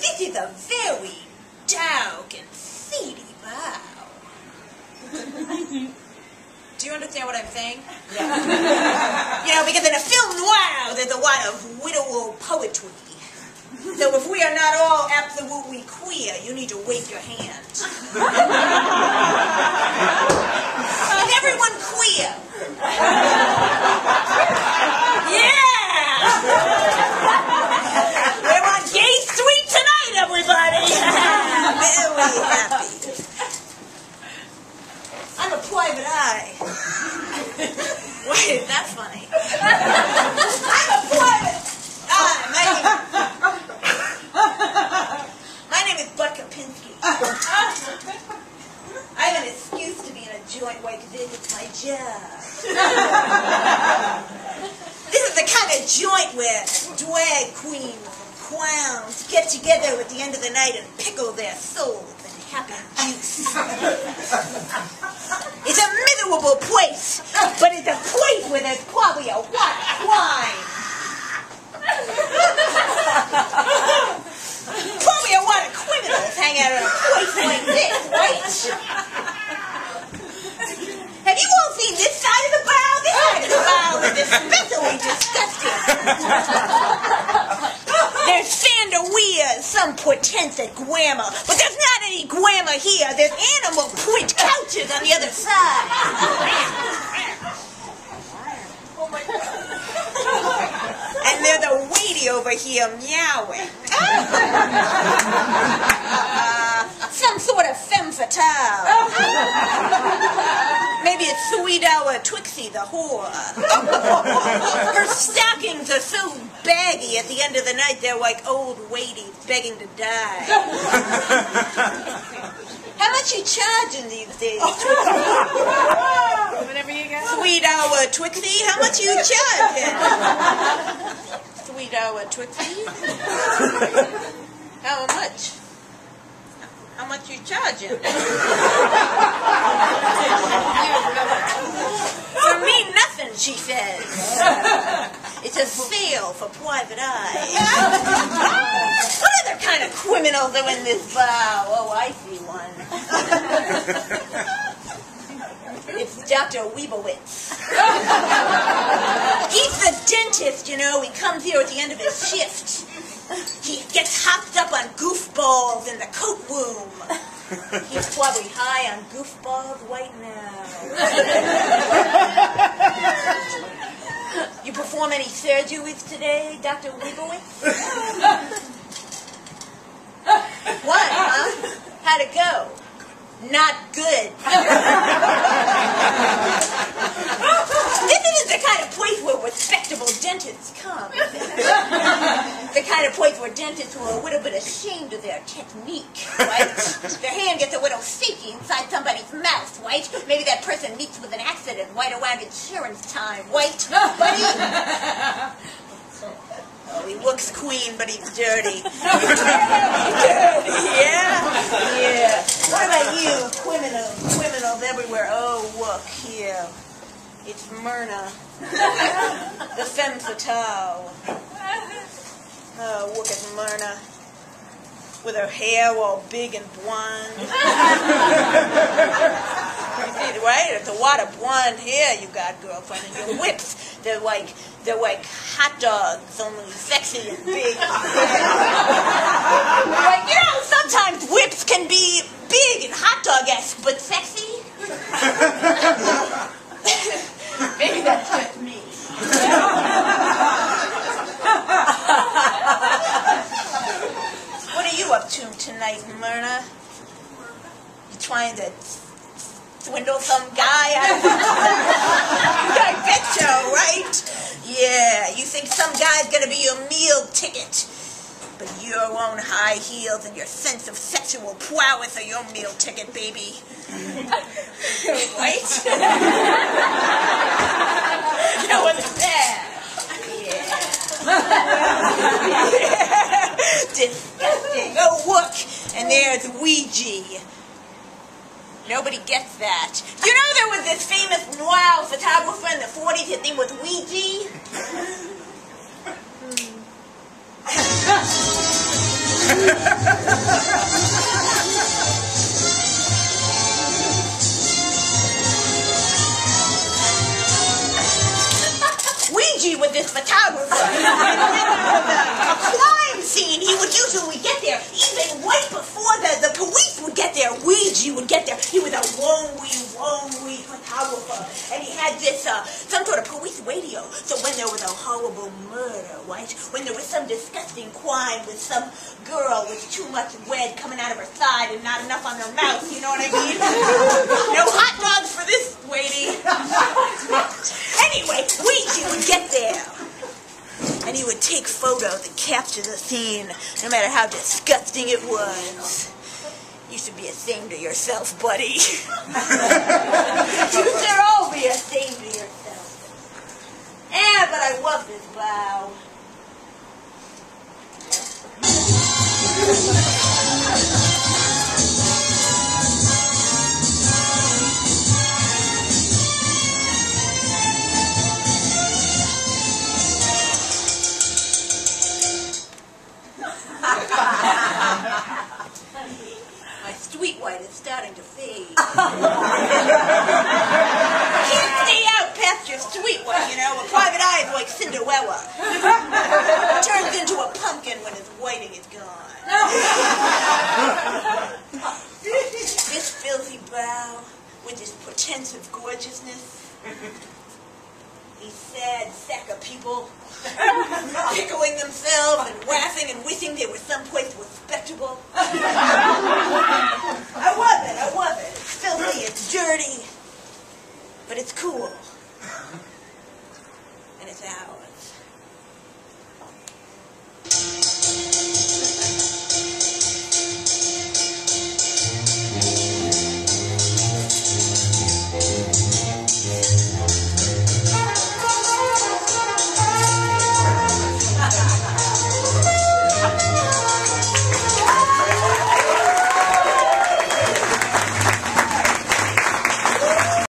This is a very dark and seedy bow. Do you understand what I'm saying? Yeah. You know, because in a film noir, there's a lot of widow poetry. So if we are not all absolutely queer, you need to wave your hand. Is everyone queer? Yeah! We're on Gay Street tonight, everybody! Very happy. I'm a private eye. Why is that funny? I'm a private eye. My name is Kapinski. I have an excuse to be in a joint like this. It's my job. This is the kind of joint where drag queens and clowns get together at the end of the night and pickle their souls in happy juice. It's a miserable place, but it's a place where there's probably a lot of crime. Probably a lot of criminals hang out in a place like this, right? Have you all seen this side of the bow? This side of the bow is especially disgusting. There's chandelier, some pretense at glamour, but there's not any glamour here. There's animal print couches on the other side. Oh my God. And there's a lady over here meowing. Some sort of femme fatale. Maybe it's Sweet Hour Twixie the whore. Her stockings are so baggy at the end of the night they're like old ladies begging to die. How much you charging these days, Twixie? Whatever you got. Sweet Hour Twixie, how much you charging? Sweet Hour Twixie? How much? How much you charging? For me, nothing, she says. It's a sale for private eye. What other kind of criminals are in this bar? Oh, I see one. It's Dr. Weebowitz. He's the dentist, you know. He comes here at the end of his shift. He gets hopped up on goofballs in the coat room. He's probably high on goofballs right now. You perform any surgeries today, Dr. Weebowitz? What, huh? How'd it go? Not good. This isn't the kind of place where respectable dentists come. The kind of place where dentists who are a little bit ashamed of their technique, right? Their hand gets a little sticky inside somebody's mouth, right? Maybe that person meets with an accident right around insurance time, right, buddy? Oh, he looks clean, but he's dirty. He's dirty, yeah? Yeah. What about you, criminals everywhere? Oh, look here. It's Myrna, the femme fatale. Oh, look at Myrna, with her hair all big and blonde. You see, right? It's a lot of blonde hair you got, girlfriend, and your whips, they're like hot dogs, only sexy and big. Like, you know, sometimes whips can be big and hot dog-esque, but sexy. Maybe that's just me. What are you up to tonight, Myrna? You trying to swindle some guy out of I bet so, right? Yeah, you think some guy's gonna be your meal ticket. But your own high heels and your sense of sexual prowess are your meal ticket, baby. Right? That wasn't bad. Yeah. Yeah. Disgusting. Oh, look. And there's Ouija. Nobody gets that. You know there was this famous noir photographer in the 40s, his name was Ouija? had this, some sort of police radio. So when there was a horrible murder, right? When there was some disgusting crime with some girl with too much lead coming out of her side and not enough on her mouth, you know what I mean? No hot dogs for this lady. Anyway, Ouija would get there. And he would take photos and capture the scene, no matter how disgusting it was. You should be ashamed of yourself, buddy. You should all be ashamed of yourself. Yeah, but I love this bow. My sweet white is starting to fade. Can't stay out past your sweet white, you know. A private eye is like Cinderella. Turns into a pumpkin when his whiting is gone. This filthy brow with his pretensive gorgeousness. These sad sack of people pickling themselves and laughing and wishing they were someplace respectable. I love it. It's filthy, it's dirty, but it's cool. And it's ours.